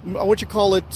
what you call it,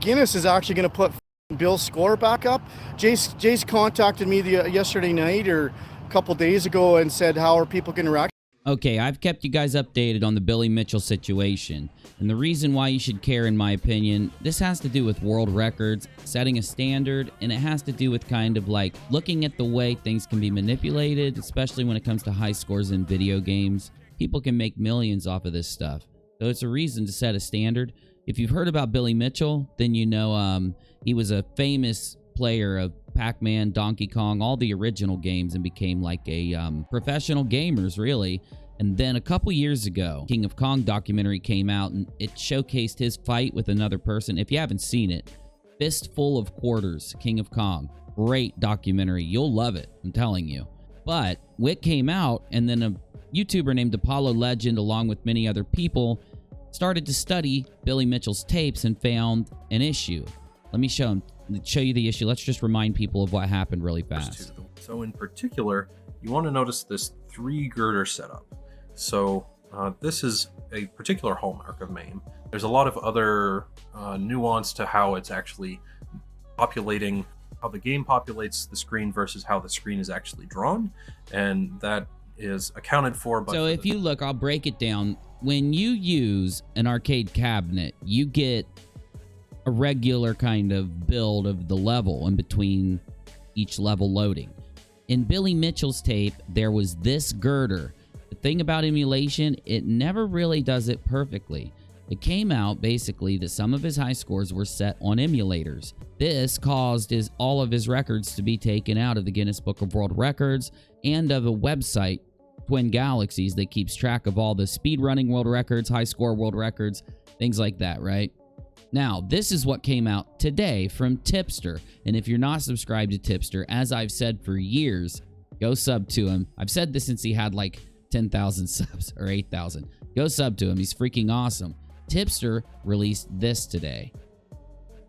Guinness is actually going to put Bill's score back up. Jace contacted me yesterday night or a couple days ago and said, how are people going to react? Okay, I've kept you guys updated on the Billy Mitchell situation. And the reason why you should care, in my opinion, this has to do with world records, setting a standard, and it has to do with kind of like looking at the way things can be manipulated, especially when it comes to high scores in video games. People can make millions off of this stuff. So it's a reason to set a standard. If you've heard about Billy Mitchell, then you know he was a famous player of Pac-Man, Donkey Kong, all the original games, and became like a professional gamers, really. And then a couple years ago, King of Kong documentary came out, and it showcased his fight with another person. If you haven't seen it, Fistful of Quarters, King of Kong. Great documentary. You'll love it, I'm telling you. But it came out, and then a YouTuber named Apollo Legend, along with many other people, started to study Billy Mitchell's tapes and found an issue. Let me show you the issue. Let's just remind people of what happened really fast. So in particular, you want to notice this 3-girder setup. So this is a particular hallmark of MAME. There's a lot of other nuance to how it's actually populating, how the game populates the screen versus how the screen is actually drawn, and that is accounted for by... So if you look, I'll break it down. When you use an arcade cabinet, you get a regular kind of build of the level in between each level loading. In Billy Mitchell's tape, there was this girder. The thing about emulation, it never really does it perfectly. It came out basically that some of his high scores were set on emulators. This caused all of his records to be taken out of the Guinness Book of World Records and of a website, Twin Galaxies, that keeps track of all the speedrunning world records, high score world records, things like that, right? Now, this is what came out today from Tipster. And if you're not subscribed to Tipster, as I've said for years, go sub to him. I've said this since he had like 10,000 subs or 8,000. Go sub to him. He's freaking awesome. Tipster released this today.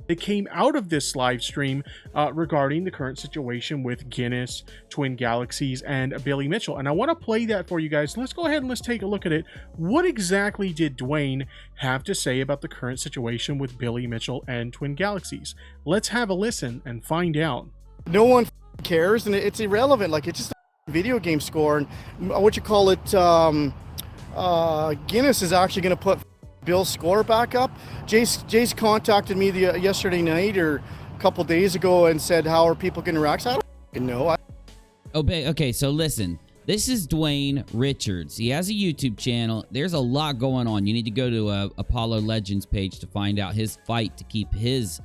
It came out of this live stream regarding the current situation with Guinness, Twin Galaxies, and Billy Mitchell. And I want to play that for you guys. Let's go ahead and let's take a look at it. What exactly did Dwayne have to say about the current situation with Billy Mitchell and Twin Galaxies? Let's have a listen and find out. No one cares, and it's irrelevant. Like, it's just a video game score. And what you call it, Guinness is actually going to put Bill's score back up. Jace contacted me yesterday night or a couple days ago and said, how are people going to react? I don't know. Okay, so listen. This is Dwayne Richards. He has a YouTube channel. There's a lot going on. You need to go to Apollo Legends page to find out his fight to keep his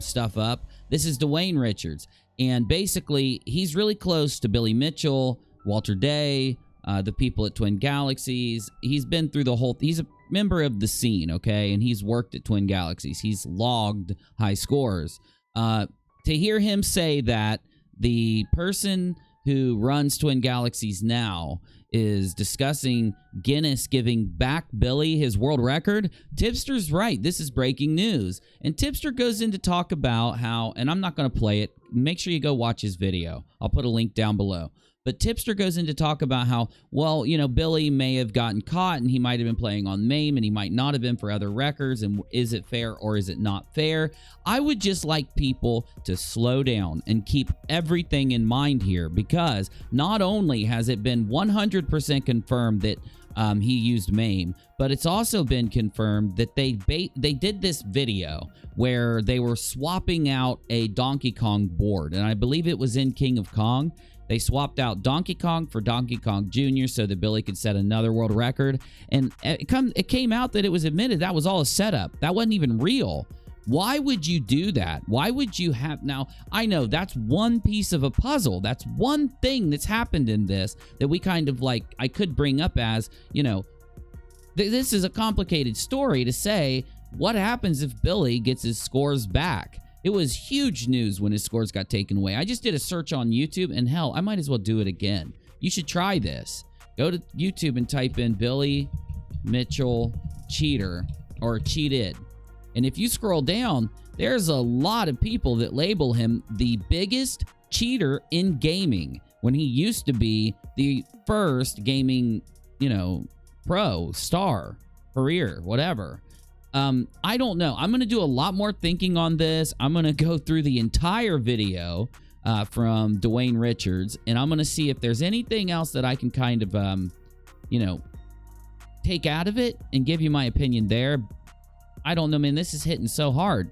stuff up. This is Dwayne Richards. And basically, he's really close to Billy Mitchell, Walter Day, the people at Twin Galaxies. He's been through the whole... He's a member of the scene, okay? And he's worked at Twin Galaxies. He's logged high scores. To hear him say that the person who runs Twin Galaxies now is discussing Guinness giving back Billy his world record, Tipster's right. This is breaking news. And Tipster goes in to talk about how, and I'm not going to play it. Make sure you go watch his video. I'll put a link down below. But Tipster goes in to talk about how, well, you know, Billy may have gotten caught and he might have been playing on MAME and he might not have been for other records. And is it fair or is it not fair? I would just like people to slow down and keep everything in mind here, because not only has it been 100% confirmed that he used MAME, but it's also been confirmed that they did this video where they were swapping out a Donkey Kong board. And I believe it was in King of Kong. They swapped out Donkey Kong for Donkey Kong Jr. so that Billy could set another world record. And it came out that it was admitted that was all a setup. That wasn't even real. Why would you do that? Why would you have... Now, I know that's one piece of a puzzle. That's one thing that's happened in this that we kind of like... I could bring up as, you know, this is a complicated story to say, what happens if Billy gets his scores back? It was huge news when his scores got taken away. I just did a search on YouTube, and hell, I might as well do it again. You should try this. Go to YouTube and type in Billy Mitchell cheater or cheated. And if you scroll down, there's a lot of people that label him the biggest cheater in gaming when he used to be the first gaming, you know, pro star career, whatever. I don't know. I'm going to do a lot more thinking on this. I'm going to go through the entire video from Dwayne Richards, and I'm going to see if there's anything else that I can kind of, take out of it and give you my opinion there. I don't know, man. This is hitting so hard.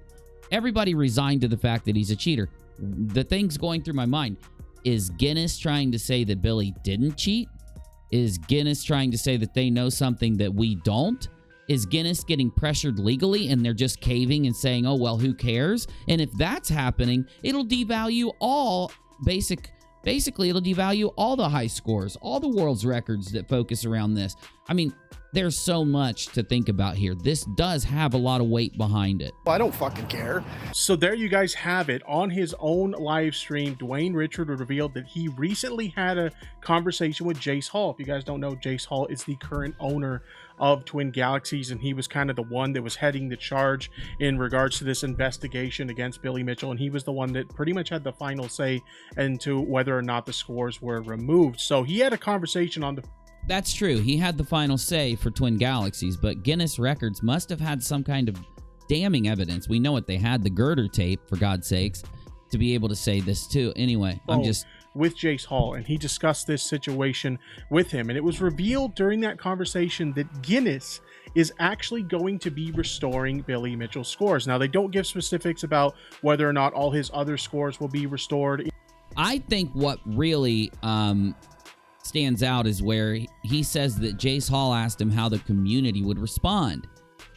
Everybody resigned to the fact that he's a cheater. The thing's going through my mind. Is Guinness trying to say that Billy didn't cheat? Is Guinness trying to say that they know something that we don't? Is Guinness getting pressured legally and they're just caving and saying, oh, well, who cares? And if that's happening, it'll devalue all basically it'll devalue all the high scores, all the world's records that focus around this. I mean, there's so much to think about here. This does have a lot of weight behind it. I don't fucking care. So there you guys have it. On his own live stream, Dwayne Richards revealed that he recently had a conversation with Jace Hall. If you guys don't know, Jace Hall is the current owner of Twin Galaxies, and he was kind of the one that was heading the charge in regards to this investigation against Billy Mitchell, and he was the one that pretty much had the final say into whether or not the scores were removed. So he had a conversation on the... That's true. He had the final say for Twin Galaxies, but Guinness Records must have had some kind of damning evidence. We know what they had, the girder tape, for God's sakes, to be able to say this too. Anyway, I'm just... with Jace Hall, and he discussed this situation with him, and it was revealed during that conversation that Guinness is actually going to be restoring Billy Mitchell's scores. Now, they don't give specifics about whether or not all his other scores will be restored. I think what really stands out is where he says that Jace Hall asked him how the community would respond.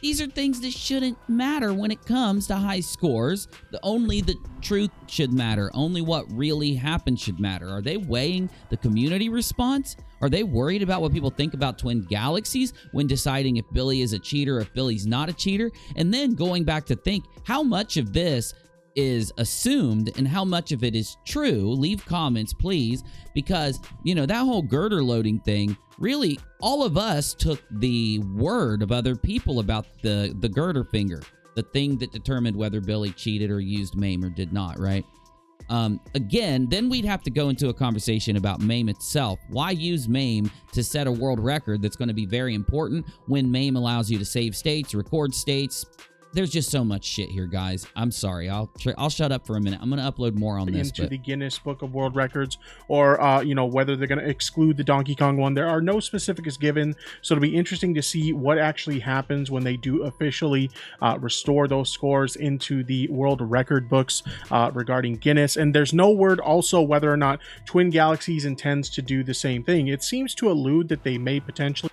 These are things that shouldn't matter when it comes to high scores. Only the truth should matter. Only what really happened should matter. Are they weighing the community response? Are they worried about what people think about Twin Galaxies when deciding if Billy is a cheater or if Billy's not a cheater? And then going back to think how much of this is assumed and how much of it is true. Leave comments, please, because, that whole girder loading thing, really, all of us took the word of other people about the girder finger, the thing that determined whether Billy cheated or used MAME or did not, right? Again, then we'd have to go into a conversation about MAME itself. Why use MAME to set a world record that's going to be very important when MAME allows you to save states, record states? There's just so much shit here, guys. I'm sorry. I'll shut up for a minute. I'm going to upload more on this. Into the Guinness Book of World Records, or, whether they're going to exclude the Donkey Kong one. There are no specifics given, so it'll be interesting to see what actually happens when they do officially restore those scores into the world record books regarding Guinness. And there's no word also whether or not Twin Galaxies intends to do the same thing. It seems to allude that they may potentially...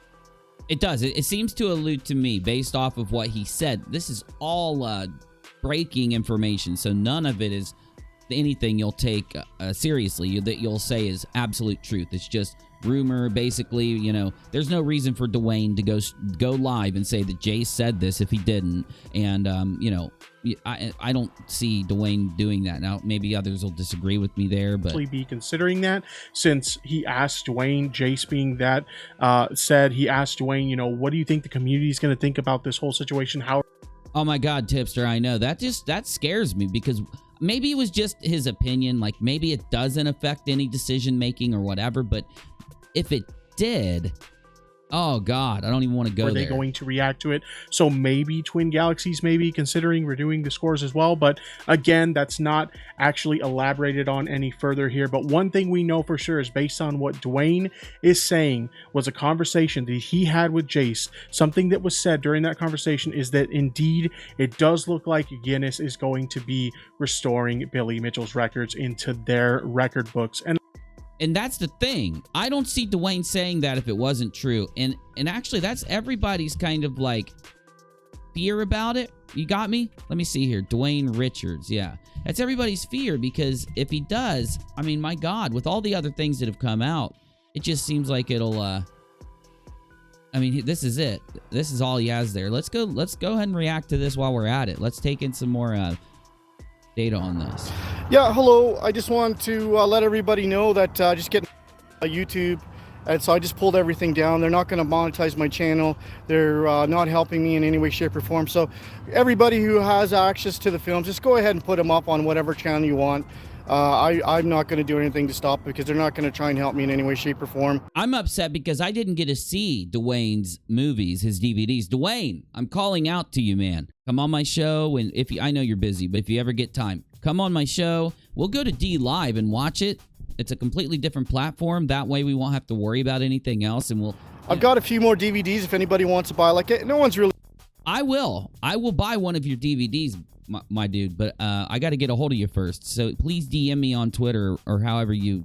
It does. It seems to allude to me based off of what he said. This is all breaking information, so none of it is anything you'll take seriously, that you'll say is absolute truth. It's just rumor, basically. There's no reason for Dwayne to go live and say that Jace said this if he didn't. And, I don't see Dwayne doing that. Now, maybe others will disagree with me there, but... be considering that, since he asked Dwayne, Jace being that, he asked Dwayne, what do you think the community is going to think about this whole situation? How... Oh my God, Tipster, I know. That scares me, because maybe it was just his opinion. Like, maybe it doesn't affect any decision-making or whatever, but if it did... Oh, God, I don't even want to go there. Are they going to react to it? So maybe Twin Galaxies may be considering redoing the scores as well. But again, that's not actually elaborated on any further here. But one thing we know for sure is based on what Dwayne is saying was a conversation that he had with Jace. Something that was said during that conversation is that indeed it does look like Guinness is going to be restoring Billy Mitchell's records into their record books. And that's the thing. I don't see Dwayne saying that if it wasn't true. And actually, that's everybody's kind of like fear about it. You got me? Let me see here. Dwayne Richards. Yeah. That's everybody's fear, because if he does, I mean, my God, with all the other things that have come out, it just seems like it'll, this is it. This is all he has there. Let's go ahead and react to this while we're at it. Let's take in some more, data on this. Yeah, hello. I just want to let everybody know that just getting YouTube, and so I just pulled everything down. They're not going to monetize my channel. They're not helping me in any way, shape, or form. So everybody who has access to the films, just go ahead and put them up on whatever channel you want. I'm not going to do anything to stop it because they're not going to try and help me in any way, shape, or form. I'm upset because I didn't get to see Dwayne's movies, his DVDs. Dwayne, I'm calling out to you, man. Come on my show, and I know you're busy, but if you ever get time, come on my show. We'll go to D Live and watch it. It's a completely different platform. That way we won't have to worry about anything else, and I've got a few more DVDs if anybody wants to buy. Like, no one's really... I will buy one of your DVDs, my dude, but I got to get a hold of you first. So please DM me on Twitter or however you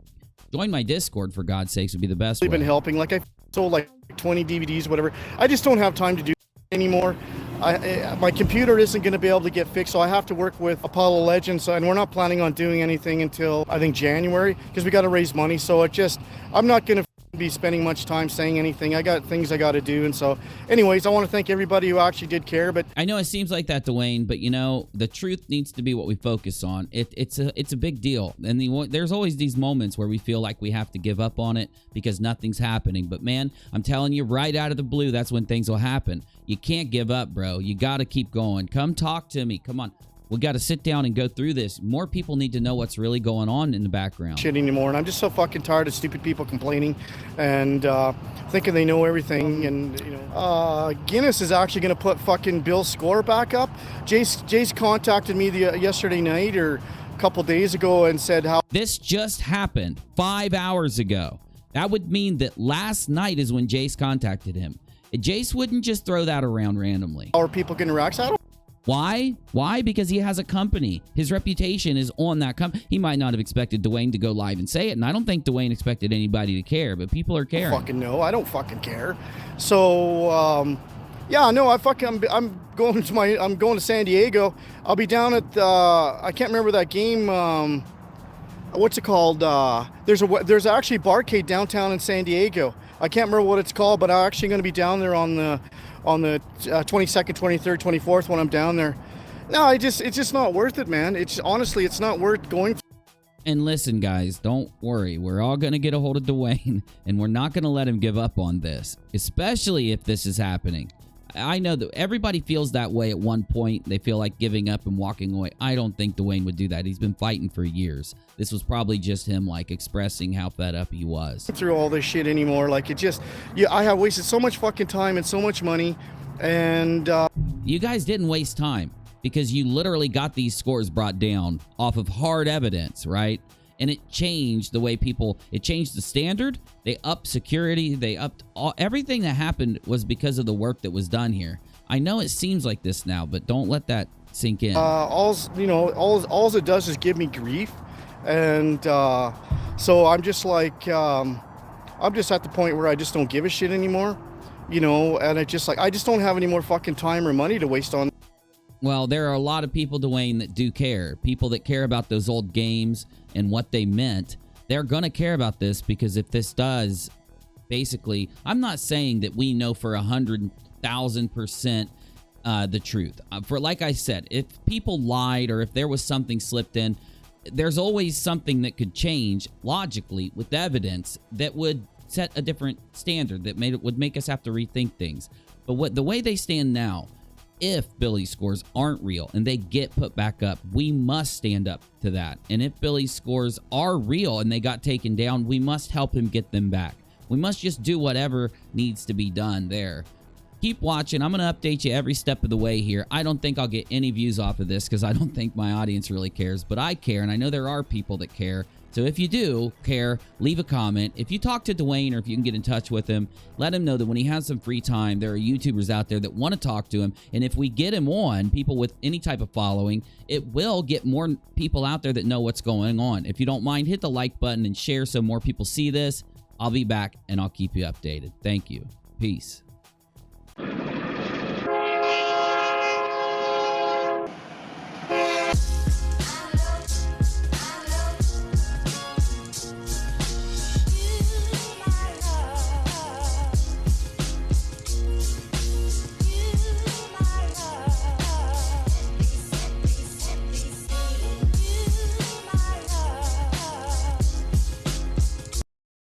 join my Discord, for God's sakes, would be the best way. Been helping. Like, I sold like 20 DVDs, whatever. I just don't have time to do anymore. My computer isn't going to be able to get fixed, so I have to work with Apollo Legends, and we're not planning on doing anything until, I think, January, because we got to raise money. So I'm not going to be spending much time saying anything. I got things I got to do. And so anyways, I want to thank everybody who actually did care. But I know it seems like that, Dwayne, but you know, the truth needs to be what we focus on. It's a big deal. And there's always these moments where we feel like we have to give up on it because nothing's happening. But man, I'm telling you, right out of the blue, that's when things will happen. You can't give up, bro. You got to keep going. Come talk to me. Come on. We got to sit down and go through this. More people need to know what's really going on in the background. Shit anymore, and I'm just so fucking tired of stupid people complaining and thinking they know everything. And you know, Guinness is actually going to put fucking Bill's score back up. Jace contacted me yesterday night or a couple days ago and said how this just happened 5 hours ago. That would mean that last night is when Jace contacted him. Jace wouldn't just throw that around randomly. How are people getting racks? I don't. Why? Why? Because he has a company. His reputation is on that company. He might not have expected Dwayne to go live and say it, and I don't think Dwayne expected anybody to care, but people are caring. Fucking no, I don't fucking care. So, yeah, no, I'm going to San Diego. I'll be down at I can't remember that game. What's it called? There's actually Barcade downtown in San Diego. I can't remember what it's called, but I'm actually going to be down there on the 22nd, 23rd, 24th when I'm down there. No, it's just not worth it, man. Honestly, it's not worth going. And listen, guys, don't worry. We're all going to get a hold of Dwayne, and we're not going to let him give up on this, especially if this is happening. I know that everybody feels that way at one point. They feel like giving up and walking away. I don't think Dwayne would do that. He's been fighting for years. This was probably just him like expressing how fed up he was. Through all this shit anymore. Like I have wasted so much fucking time and so much money. And you guys didn't waste time because you literally got these scores brought down off of hard evidence, right? And it changed the way it changed the standard. They upped security. They upped everything that happened was because of the work that was done here. I know it seems like this now, but don't let that sink in. All it does is give me grief. And so I'm just like, I'm just at the point where I just don't give a shit anymore, you know, and I just don't have any more fucking time or money to waste on. Well, there are a lot of people, Dwayne, that do care. People that care about those old games and what they meant. They're going to care about this because if this does, basically, I'm not saying that we know for 100,000% the truth. For like I said, if people lied or if there was something slipped in, there's always something that could change logically with evidence that would set a different standard that would make us have to rethink things. But the way they stand now, if Billy's scores aren't real and they get put back up, we must stand up to that. And if Billy's scores are real and they got taken down, we must help him get them back. We must just do whatever needs to be done there. Keep watching. I'm going to update you every step of the way here. I don't think I'll get any views off of this because I don't think my audience really cares, but I care, and I know there are people that care. So if you do care, leave a comment. If you talk to Dwayne or if you can get in touch with him, let him know that when he has some free time, there are YouTubers out there that want to talk to him. And if we get him on, people with any type of following, it will get more people out there that know what's going on. If you don't mind, hit the like button and share so more people see this. I'll be back and I'll keep you updated. Thank you. Peace.